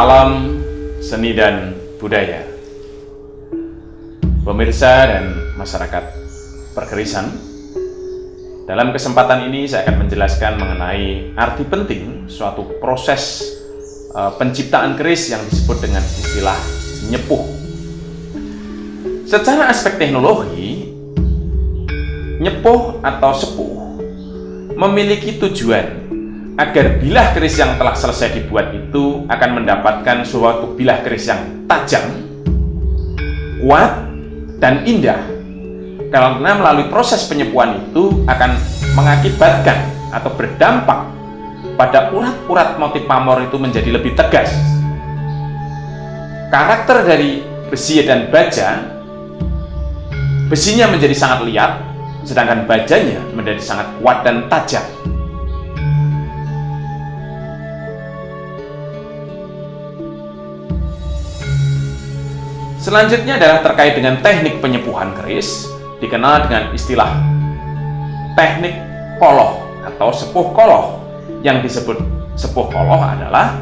Alam, seni dan budaya. Pemirsa dan masyarakat perkerisan, dalam kesempatan ini saya akan menjelaskan mengenai arti penting suatu proses penciptaan keris yang disebut dengan istilah nyepuh. Secara aspek teknologi, nyepuh atau sepuh memiliki tujuan agar bilah keris yang telah selesai dibuat itu akan mendapatkan suatu bilah keris yang tajam, kuat, dan indah. Karena melalui proses penyepuhan itu akan mengakibatkan atau berdampak pada urat-urat motif pamor itu menjadi lebih tegas. Karakter dari besi dan baja, besinya menjadi sangat liat, sedangkan bajanya menjadi sangat kuat dan tajam. Selanjutnya adalah terkait dengan teknik penyepuhan keris, dikenal dengan istilah teknik koloh atau sepuh koloh. Yang disebut sepuh koloh adalah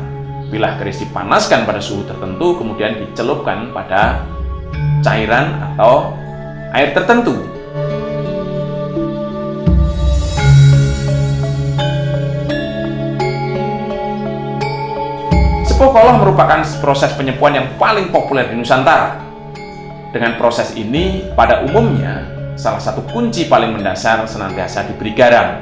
bilah keris dipanaskan pada suhu tertentu, kemudian dicelupkan pada cairan atau air tertentu. Sepuh koloh merupakan proses penyepuhan yang paling populer di Nusantara. Dengan proses ini, pada umumnya, salah satu kunci paling mendasar senantiasa diberi garam.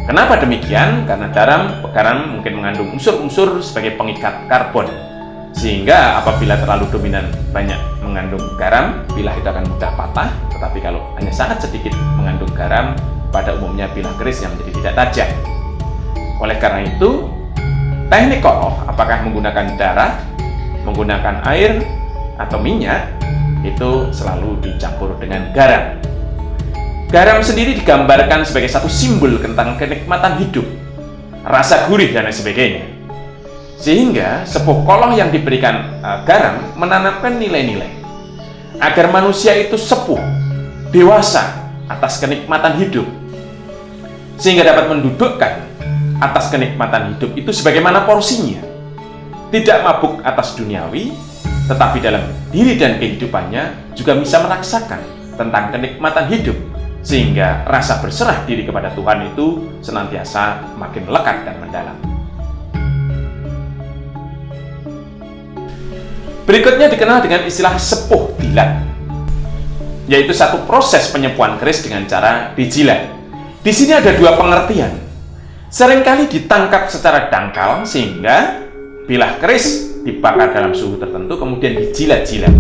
Kenapa demikian? Karena garam mungkin mengandung unsur-unsur sebagai pengikat karbon, sehingga apabila terlalu dominan banyak mengandung garam, bilah itu akan mudah patah. Tetapi kalau hanya sangat sedikit mengandung garam, pada umumnya bilah keris yang menjadi tidak tajam. Oleh karena itu, teknik koloh, apakah menggunakan darah, menggunakan air, atau minyak, itu selalu dicampur dengan garam. Garam sendiri digambarkan sebagai satu simbol tentang kenikmatan hidup, rasa gurih, dan lain sebagainya. Sehingga sepuh koloh yang diberikan garam menanamkan nilai-nilai agar manusia itu sepuh, dewasa atas kenikmatan hidup, sehingga dapat mendudukkan atas kenikmatan hidup itu sebagaimana porsinya, tidak mabuk atas duniawi, tetapi dalam diri dan kehidupannya juga bisa merasakan tentang kenikmatan hidup, sehingga rasa berserah diri kepada Tuhan itu senantiasa makin lekat dan mendalam. Berikutnya dikenal dengan istilah sepuh dilat, yaitu satu proses penyepuhan keris dengan cara dijilat. Di sini ada dua pengertian. Seringkali ditangkap secara dangkal sehingga bilah keris dibakar dalam suhu tertentu kemudian dijilat-jilat.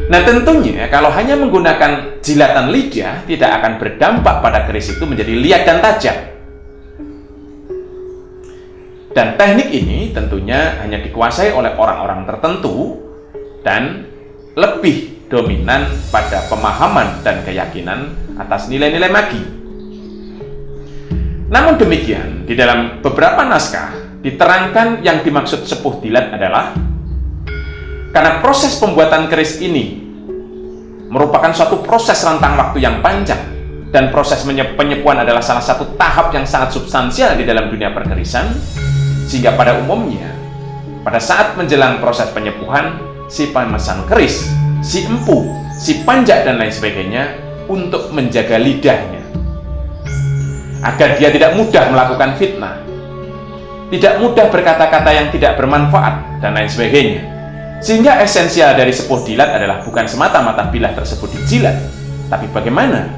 Nah, tentunya kalau hanya menggunakan jilatan lidah tidak akan berdampak pada keris itu menjadi liat dan tajam. Dan teknik ini tentunya hanya dikuasai oleh orang-orang tertentu dan lebih dominan pada pemahaman dan keyakinan atas nilai-nilai magi. Namun demikian, di dalam beberapa naskah diterangkan yang dimaksud sepuh dilat adalah karena proses pembuatan keris ini merupakan suatu proses rentang waktu yang panjang, dan proses penyepuhan adalah salah satu tahap yang sangat substansial di dalam dunia perkerisan, sehingga pada umumnya pada saat menjelang proses penyepuhan, si pemesan keris, si empu, si panjak, dan lain sebagainya untuk menjaga lidahnya agar dia tidak mudah melakukan fitnah, tidak mudah berkata-kata yang tidak bermanfaat, dan lain sebagainya. Sehingga esensial dari sepuh dilat adalah bukan semata-mata bilah tersebut dijilat, tapi bagaimana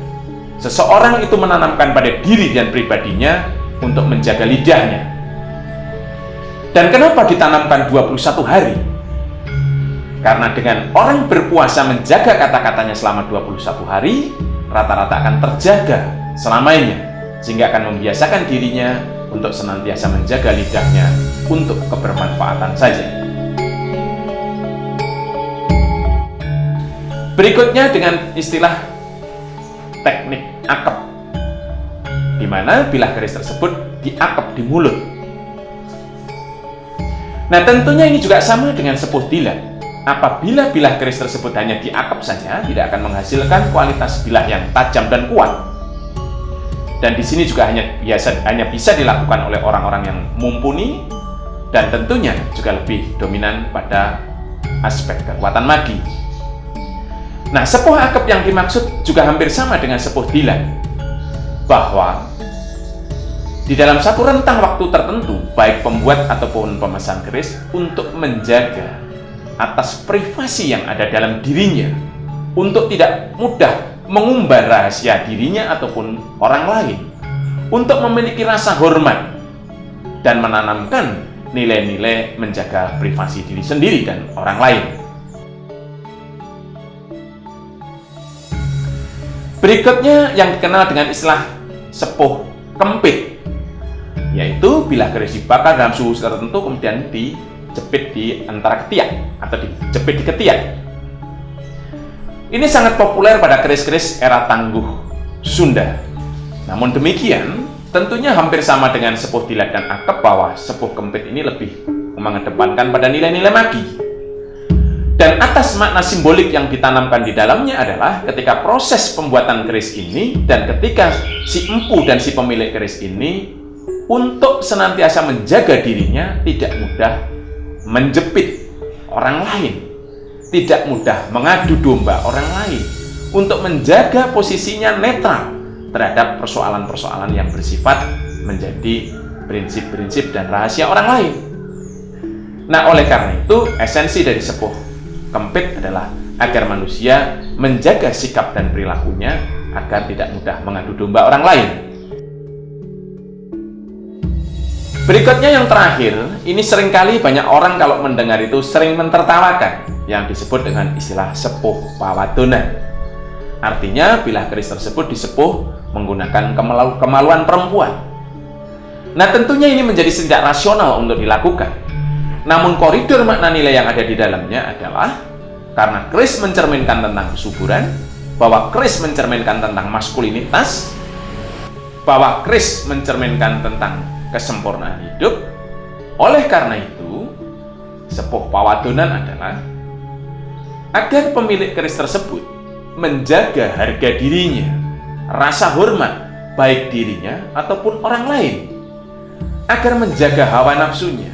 seseorang itu menanamkan pada diri dan pribadinya untuk menjaga lidahnya. Dan kenapa ditanamkan 21 hari? Karena dengan orang berpuasa menjaga kata-katanya selama 21 hari, rata-rata akan terjaga selamanya, sehingga akan membiasakan dirinya untuk senantiasa menjaga lidahnya untuk kebermanfaatan saja. Berikutnya dengan istilah teknik akep, di mana bilah keris tersebut diakep di mulut. Nah, tentunya ini juga sama dengan sepuh dilat. Apabila bilah keris tersebut hanya diakep saja, tidak akan menghasilkan kualitas bilah yang tajam dan kuat. Dan di sini juga hanya bisa dilakukan oleh orang-orang yang mumpuni dan tentunya juga lebih dominan pada aspek kekuatan magi. Nah, sepuh akep yang dimaksud juga hampir sama dengan sepuh dilan, bahwa di dalam satu rentang waktu tertentu, baik pembuat ataupun pemesan keris untuk menjaga atas privasi yang ada dalam dirinya, untuk tidak mudah mengumbar rahasia dirinya ataupun orang lain, untuk memiliki rasa hormat dan menanamkan nilai-nilai menjaga privasi diri sendiri dan orang lain. Berikutnya yang dikenal dengan istilah sepuh kempit, yaitu bila keris dibakar dalam suhu tertentu kemudian dijepit di antara ketiak atau dijepit di ketiak. Ini sangat populer pada keris-keris era tangguh Sunda. Namun demikian, tentunya hampir sama dengan sepuh dilan dan akep bahwa sepuh kempit ini lebih mengedepankan pada nilai-nilai magi. Dan atas makna simbolik yang ditanamkan di dalamnya adalah ketika proses pembuatan keris ini dan ketika si empu dan si pemilik keris ini untuk senantiasa menjaga dirinya tidak mudah menjepit orang lain, tidak mudah mengadu domba orang lain, untuk menjaga posisinya netral terhadap persoalan-persoalan yang bersifat menjadi prinsip-prinsip dan rahasia orang lain. Nah, oleh karena itu esensi dari sepuh kempit adalah agar manusia menjaga sikap dan perilakunya agar tidak mudah mengadu domba orang lain. Berikutnya yang terakhir, ini seringkali banyak orang kalau mendengar itu sering mentertawakan yang disebut dengan istilah sepuh pawadonan. Artinya bila keris tersebut disepuh menggunakan kemaluan perempuan. Nah, tentunya ini menjadi tidak rasional untuk dilakukan. Namun koridor makna nilai yang ada di dalamnya adalah karena keris mencerminkan tentang kesuburan, bahwa keris mencerminkan tentang maskulinitas, bahwa keris mencerminkan tentang kesempurnaan hidup. Oleh karena itu, sepuh pawadonan adalah agar pemilik keris tersebut menjaga harga dirinya, rasa hormat baik dirinya ataupun orang lain, agar menjaga hawa nafsunya,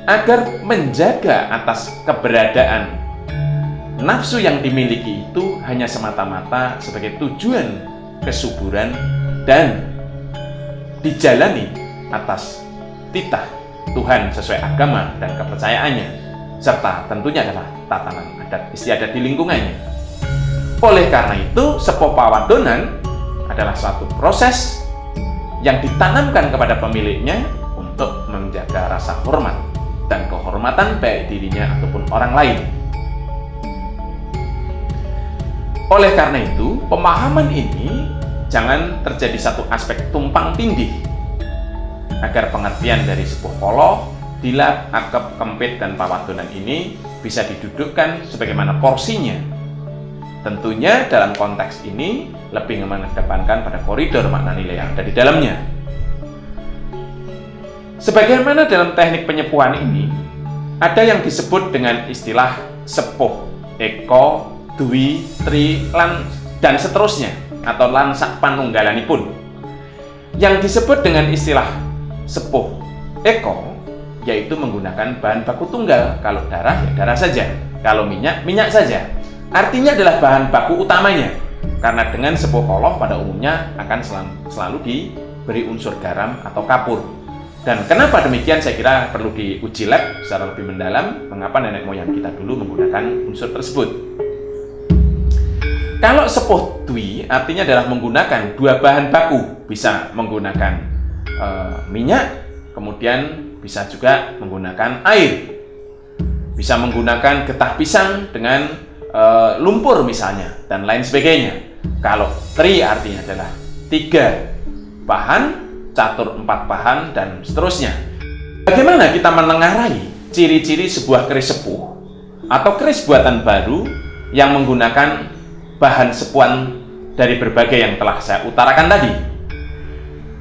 agar menjaga atas keberadaan nafsu yang dimiliki itu hanya semata-mata sebagai tujuan kesuburan dan dijalani atas titah Tuhan sesuai agama dan kepercayaannya, serta tentunya adalah tatanan adat istiadat di lingkungannya. Oleh karena itu, sepuh pawadonan adalah suatu proses yang ditanamkan kepada pemiliknya untuk menjaga rasa hormat dan kehormatan baik dirinya ataupun orang lain. Oleh karena itu, pemahaman ini jangan terjadi satu aspek tumpang tindih, agar pengertian dari sepuh poloh, dilan, akep, kempit, dan pawadonan ini bisa didudukkan sebagaimana porsinya. Tentunya dalam konteks ini lebih mengedepankan pada koridor makna nilai yang ada di dalamnya. Sebagaimana dalam teknik penyepuhan ini, ada yang disebut dengan istilah sepuh, eko, dwi, tri, lan, dan seterusnya, atau lan sak panunggalanipun. Yang disebut dengan istilah sepuh, eko, yaitu menggunakan bahan baku tunggal. Kalau darah, ya darah saja. Kalau minyak, minyak saja. Artinya adalah bahan baku utamanya. Karena dengan sepuh poloh pada umumnya akan selalu diberi unsur garam atau kapur. Dan kenapa demikian saya kira perlu diuji lab secara lebih mendalam, mengapa nenek moyang kita dulu menggunakan unsur tersebut. Kalau sepuh dwi artinya adalah menggunakan dua bahan baku, bisa menggunakan minyak, kemudian bisa juga menggunakan air, bisa menggunakan getah pisang dengan lumpur misalnya, dan lain sebagainya. Kalau tri artinya adalah 3 bahan, catur 4 bahan, dan seterusnya. Bagaimana kita menengarai ciri-ciri sebuah keris sepuh atau keris buatan baru yang menggunakan bahan sepuhan dari berbagai yang telah saya utarakan tadi?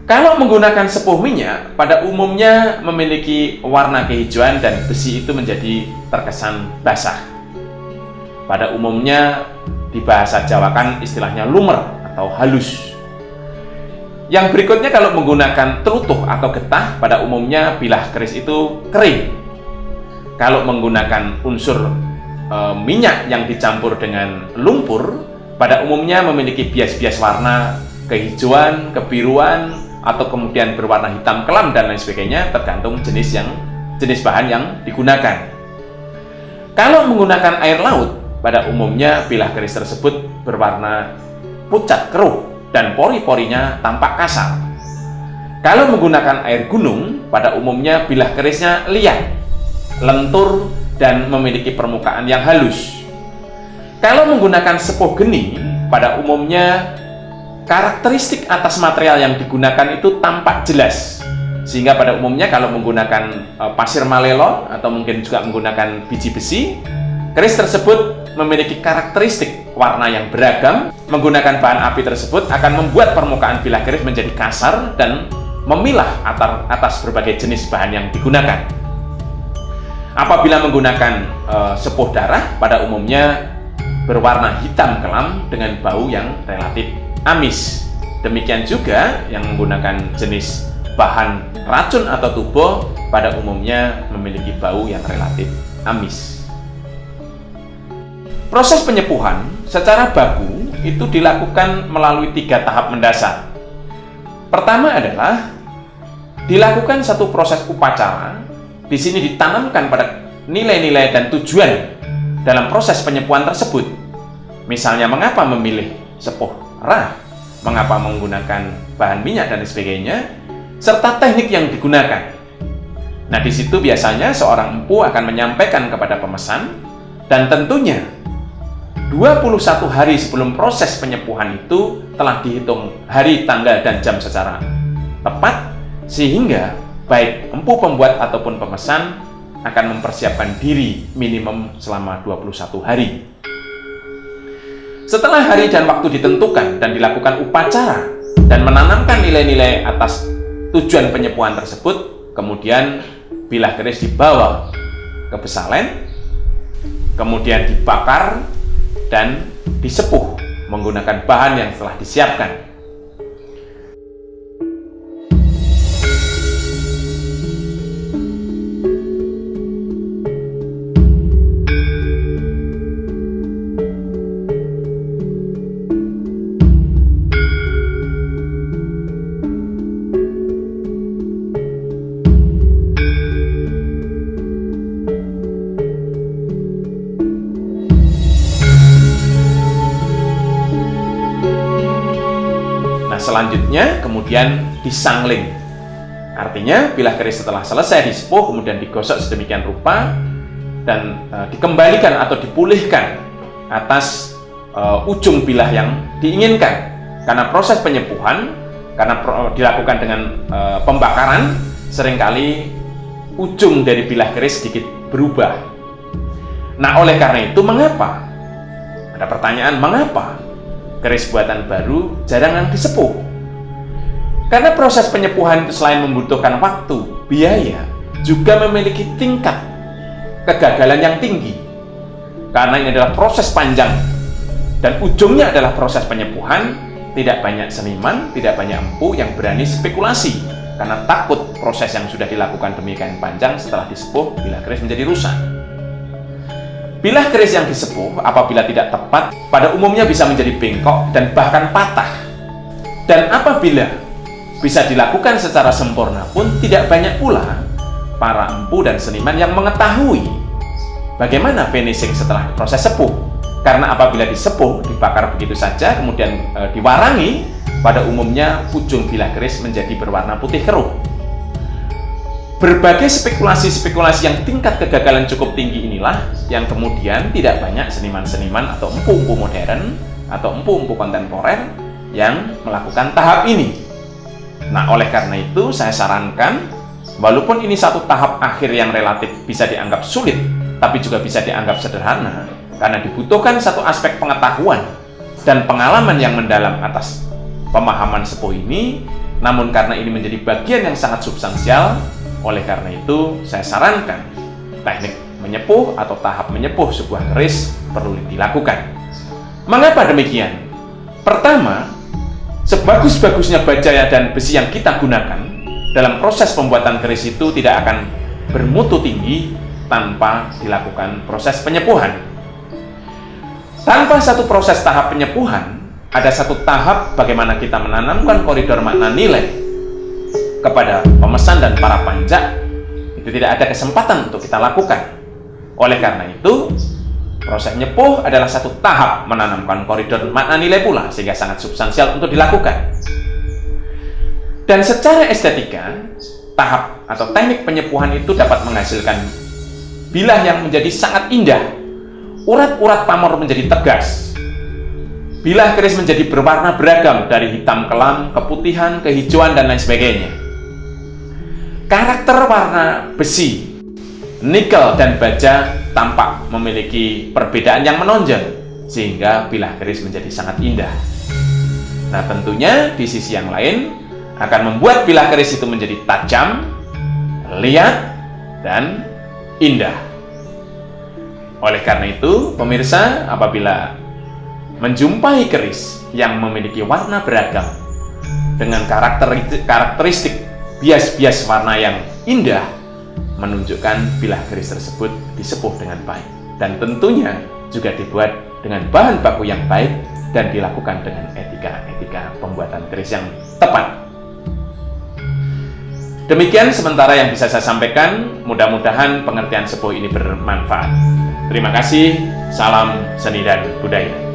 Kalau menggunakan sepuh minyak, pada umumnya memiliki warna kehijauan dan besi itu menjadi terkesan basah. Pada umumnya di bahasa Jawa kan istilahnya lumer atau halus. Yang berikutnya, kalau menggunakan telutuh atau getah, pada umumnya bilah keris itu kering. Kalau menggunakan unsur minyak yang dicampur dengan lumpur, pada umumnya memiliki bias-bias warna kehijauan, kebiruan, atau kemudian berwarna hitam kelam dan lain sebagainya, tergantung jenis bahan yang digunakan. Kalau menggunakan air laut, pada umumnya bilah keris tersebut berwarna pucat keruh dan pori-porinya tampak kasar. Kalau menggunakan air gunung, pada umumnya bilah kerisnya liat, lentur, dan memiliki permukaan yang halus. Kalau menggunakan sepuh geni, pada umumnya karakteristik atas material yang digunakan itu tampak jelas. Sehingga pada umumnya kalau menggunakan pasir malelo atau mungkin juga menggunakan biji besi, keris tersebut memiliki karakteristik warna yang beragam. Menggunakan bahan api tersebut akan membuat permukaan bilah keris menjadi kasar dan memilah atas berbagai jenis bahan yang digunakan. Apabila menggunakan sepuh darah, pada umumnya berwarna hitam kelam dengan bau yang relatif amis. Demikian juga yang menggunakan jenis bahan racun atau tubo, pada umumnya memiliki bau yang relatif amis. Proses penyepuhan secara baku itu dilakukan melalui 3 tahap mendasar. Pertama adalah dilakukan satu proses upacara. Di sini ditanamkan pada nilai-nilai dan tujuan dalam proses penyepuhan tersebut. Misalnya, mengapa memilih sepuh rah, mengapa menggunakan bahan minyak dan sebagainya, serta teknik yang digunakan. Nah, di situ biasanya seorang empu akan menyampaikan kepada pemesan, dan tentunya 21 hari sebelum proses penyepuhan itu telah dihitung hari, tanggal, dan jam secara tepat, sehingga baik empu pembuat ataupun pemesan akan mempersiapkan diri minimum selama 21 hari. Setelah hari dan waktu ditentukan dan dilakukan upacara dan menanamkan nilai-nilai atas tujuan penyepuhan tersebut, kemudian bilah keris dibawa ke besalen, kemudian dibakar dan disepuh menggunakan bahan yang telah disiapkan. Selanjutnya kemudian disangling. Artinya bilah keris setelah selesai disepuh kemudian digosok sedemikian rupa dan dikembalikan atau dipulihkan atas ujung bilah yang diinginkan. Karena proses penyepuhan, karena dilakukan dengan pembakaran, seringkali ujung dari bilah keris sedikit berubah. Nah, oleh karena itu mengapa? Ada pertanyaan, mengapa keris buatan baru jarang disepuh? Karena proses penyepuhan itu selain membutuhkan waktu, biaya, juga memiliki tingkat kegagalan yang tinggi. Karena ini adalah proses panjang dan ujungnya adalah proses penyepuhan, tidak banyak seniman, tidak banyak empu yang berani spekulasi karena takut proses yang sudah dilakukan demikian panjang setelah disepuh bilah keris menjadi rusak. Bilah keris yang disepuh apabila tidak tepat pada umumnya bisa menjadi bengkok dan bahkan patah. Dan apabila bisa dilakukan secara sempurna pun tidak banyak pula para empu dan seniman yang mengetahui bagaimana finishing setelah proses sepuh. Karena apabila disepuh, dibakar begitu saja kemudian diwarangi, pada umumnya ujung bilah keris menjadi berwarna putih keruh. Berbagai spekulasi-spekulasi yang tingkat kegagalan cukup tinggi inilah yang kemudian tidak banyak seniman-seniman atau empu-empu modern atau empu-empu kontemporer yang melakukan tahap ini. Nah, oleh karena itu saya sarankan, walaupun ini satu tahap akhir yang relatif bisa dianggap sulit, tapi juga bisa dianggap sederhana, karena dibutuhkan satu aspek pengetahuan dan pengalaman yang mendalam atas pemahaman sepuh ini, namun karena ini menjadi bagian yang sangat substansial, oleh karena itu, saya sarankan teknik menyepuh atau tahap menyepuh sebuah keris perlu dilakukan. Mengapa demikian? Pertama, sebagus-bagusnya baja dan besi yang kita gunakan dalam proses pembuatan keris itu tidak akan bermutu tinggi tanpa dilakukan proses penyepuhan. Tanpa satu proses tahap penyepuhan, ada satu tahap bagaimana kita menanamkan koridor makna nilai kepada pemesan dan para panjak, itu tidak ada kesempatan untuk kita lakukan. Oleh karena itu, proses nyepuh adalah satu tahap menanamkan koridor makna nilai pula, sehingga sangat substansial untuk dilakukan. Dan secara estetika, tahap atau teknik penyepuhan itu dapat menghasilkan bilah yang menjadi sangat indah. Urat-urat pamor menjadi tegas. Bilah keris menjadi berwarna beragam dari hitam kelam, keputihan, kehijauan, dan lain sebagainya. Karakter warna besi, nikel, dan baja tampak memiliki perbedaan yang menonjol, sehingga bilah keris menjadi sangat indah. Nah, tentunya di sisi yang lain akan membuat bilah keris itu menjadi tajam, lihat, dan indah. Oleh karena itu, pemirsa, apabila menjumpai keris yang memiliki warna beragam dengan karakteristik bias-bias warna yang indah, menunjukkan bilah keris tersebut disepuh dengan baik, dan tentunya juga dibuat dengan bahan baku yang baik dan dilakukan dengan etika pembuatan keris yang tepat. Demikian sementara yang bisa saya sampaikan. Mudah-mudahan pengertian sepuh ini bermanfaat. Terima kasih. Salam seni dan budaya.